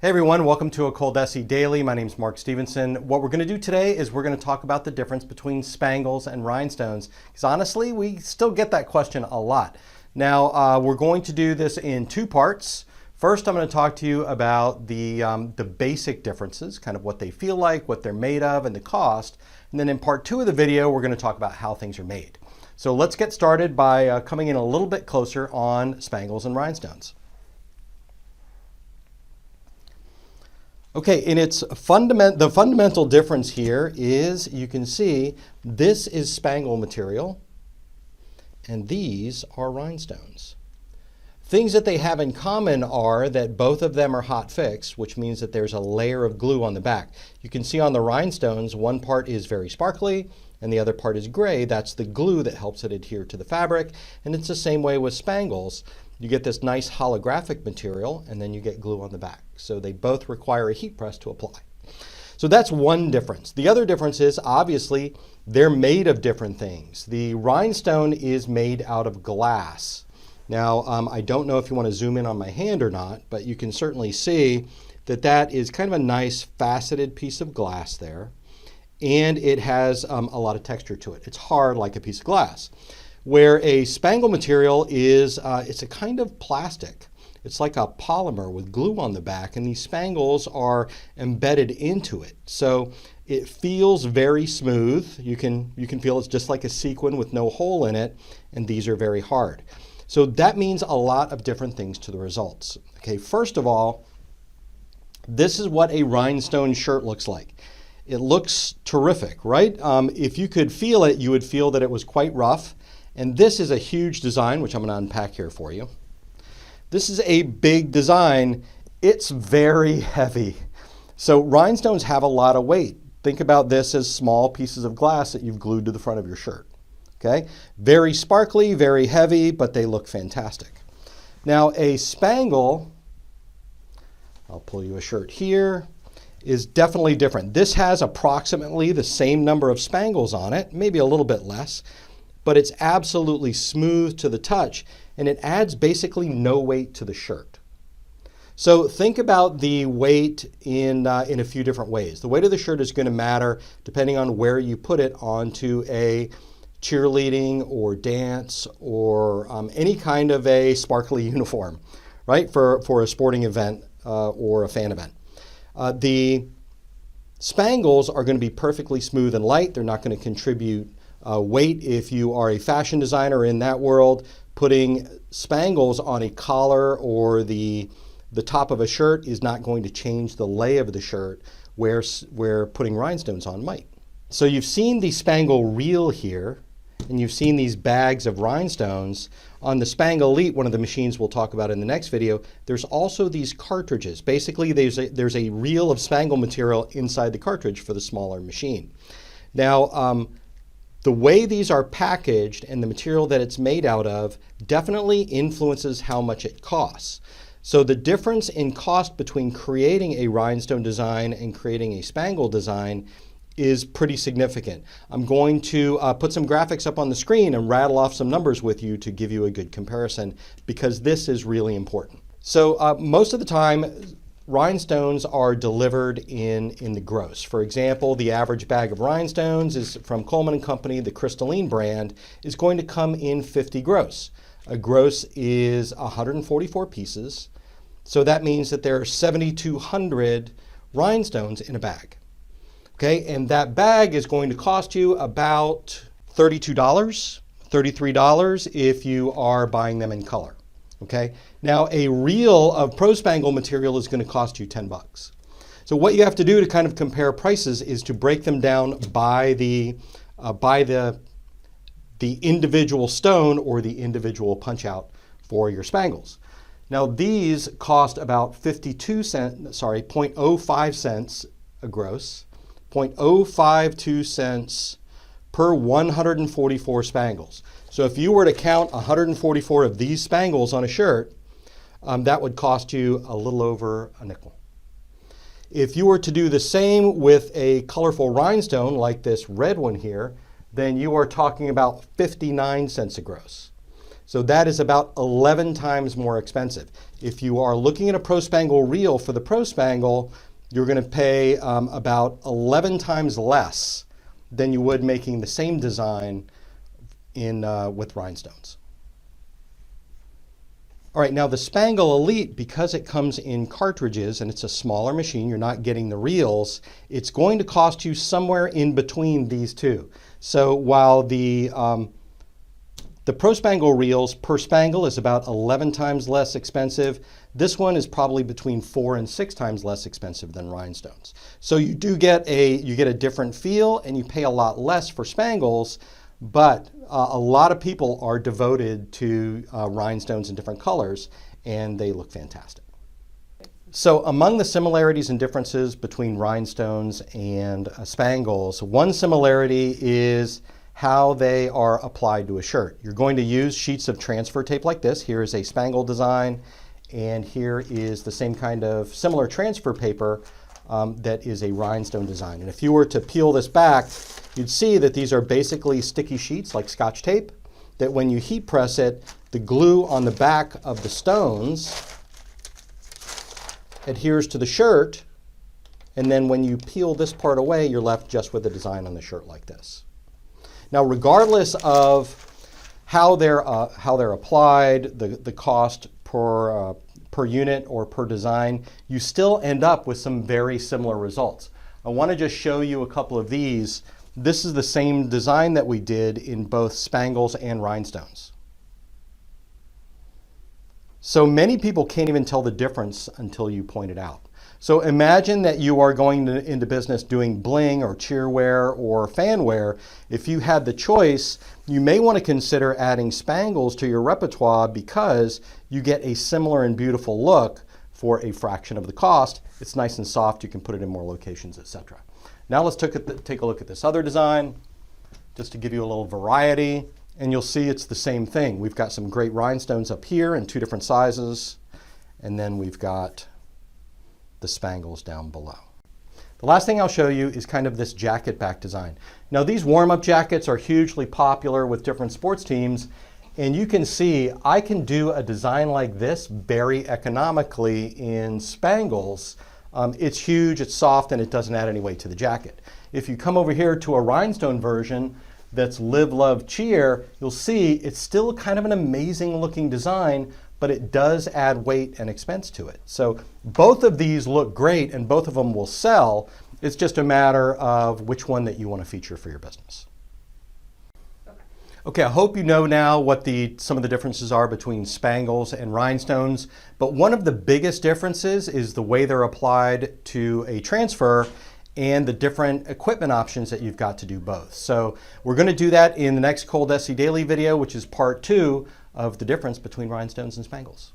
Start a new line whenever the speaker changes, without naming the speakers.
Hey everyone, welcome to a ColDesi Daily. My name is Mark Stevenson. What we're going to do today is we're going to talk about the difference between spangles and rhinestones, because honestly, we still get that question a lot. Now, we're going to do this in two parts. First, I'm going to talk to you about the basic differences, kind of what they feel like, what they're made of, and the cost. And then in part two of the video, we're going to talk about how things are made. So let's get started by coming in a little bit closer on spangles and rhinestones. Okay, in its the fundamental difference here is, you can see this is spangle material and these are rhinestones. Things that they have in common are that both of them are Hotfix, which means that there's a layer of glue on the back. You can see on the rhinestones, one part is very sparkly and the other part is gray. That's the glue that helps it adhere to the fabric. And it's the same way with spangles. You get this nice holographic material and then you get glue on the back. So they both require a heat press to apply. So that's one difference. The other difference is, obviously, they're made of different things. The rhinestone is made out of glass. Now, I don't know if you want to zoom in on my hand or not, but you can certainly see that that is kind of a nice faceted piece of glass there. And it has a lot of texture to it. It's hard like a piece of glass. Where a spangle material is, it's a kind of plastic. It's like a polymer with glue on the back, and these spangles are embedded into it. So it feels very smooth. You can feel it's just like a sequin with no hole in it, and these are very hard. So that means a lot of different things to the results. Okay, first of all, this is what a rhinestone shirt looks like. It looks terrific, right? If you could feel it, you would feel that it was quite rough. And this is a huge design, which I'm going to unpack here for you. This is a big design. It's very heavy. So rhinestones have a lot of weight. Think about this as small pieces of glass that you've glued to the front of your shirt. Okay? Very sparkly, very heavy, but they look fantastic. Now a spangle, I'll pull you a shirt here, is definitely different. This has approximately the same number of spangles on it, maybe a little bit less, but it's absolutely smooth to the touch, and it adds basically no weight to the shirt. So think about the weight in a few different ways. The weight of the shirt is going to matter depending on where you put it onto a cheerleading or dance or any kind of a sparkly uniform, right, for a sporting event or a fan event. The spangles are going to be perfectly smooth and light. They're not going to contribute weight. If you are a fashion designer in that world, putting spangles on a collar or the top of a shirt is not going to change the lay of the shirt, where putting rhinestones on might. So you've seen the spangle reel here, and you've seen these bags of rhinestones. On the Spangle Elite, one of the machines we'll talk about in the next video, there's also these cartridges. Basically, there's a reel of spangle material inside the cartridge for the smaller machine. Now, the way these are packaged and the material that it's made out of definitely influences how much it costs. So the difference in cost between creating a rhinestone design and creating a spangle design is pretty significant. I'm going to put some graphics up on the screen and rattle off some numbers with you to give you a good comparison, because this is really important. So most of the time, rhinestones are delivered in the gross. For example, the average bag of rhinestones is from Coleman & Company, the Crystalline brand, is going to come in 50 gross. A gross is 144 pieces. So that means that there are 7,200 rhinestones in a bag. Okay, and that bag is going to cost you about $32, $33 if you are buying them in color. Okay, now a reel of Pro Spangle material is going to cost you 10 bucks. So what you have to do to kind of compare prices is to break them down by the individual stone or the individual punch out for your spangles. Now these cost about 0.05 cents a gross, 0.052 cents per 144 spangles. So if you were to count 144 of these spangles on a shirt, that would cost you a little over a nickel. If you were to do the same with a colorful rhinestone like this red one here, then you are talking about 59 cents a gross. So that is about 11 times more expensive. If you are looking at a Pro Spangle reel for the Pro Spangle, you're going to pay about 11 times less than you would making the same design with rhinestones. All right, now the Spangle Elite, because it comes in cartridges and it's a smaller machine, you're not getting the reels, it's going to cost you somewhere in between these two. So while the Pro Spangle reels per spangle is about 11 times less expensive, this one is probably between 4 and 6 times less expensive than rhinestones. So you do get a different feel, and you pay a lot less for spangles, but a lot of people are devoted to rhinestones in different colors, and they look fantastic. So among the similarities and differences between rhinestones and spangles, one similarity is how they are applied to a shirt. You're going to use sheets of transfer tape like this. Here is a spangle design, and here is the same kind of similar transfer paper that is a rhinestone design. And if you were to peel this back, you'd see that these are basically sticky sheets like Scotch tape, that when you heat press it, the glue on the back of the stones adheres to the shirt, and then when you peel this part away, you're left just with the design on the shirt like this. Now, regardless of how they're applied, the cost per unit or per design, you still end up with some very similar results. I want to just show you a couple of these. This is the same design that we did in both spangles and rhinestones. So many people can't even tell the difference until you point it out. So imagine that you are going into business doing bling or cheerwear or fanwear. If you had the choice, you may want to consider adding spangles to your repertoire because you get a similar and beautiful look for a fraction of the cost. It's nice and soft, you can put it in more locations, etc. Now let's take a look at this other design, just to give you a little variety, and you'll see it's the same thing. We've got some great rhinestones up here in 2 different sizes, and then we've got the spangles down below. The last thing I'll show you is kind of this jacket back design. Now these warm-up jackets are hugely popular with different sports teams, and you can see I can do a design like this very economically in spangles. It's huge, it's soft, and it doesn't add any weight to the jacket. If you come over here to a rhinestone version that's Live, Love, Cheer, you'll see it's still kind of an amazing looking design, but it does add weight and expense to it. So both of these look great and both of them will sell. It's just a matter of which one that you want to feature for your business. Okay, I hope you know now what some of the differences are between spangles and rhinestones, but one of the biggest differences is the way they're applied to a transfer and the different equipment options that you've got to do both. So we're going to do that in the next ColDesi Daily video, which is part 2 of the difference between rhinestones and spangles.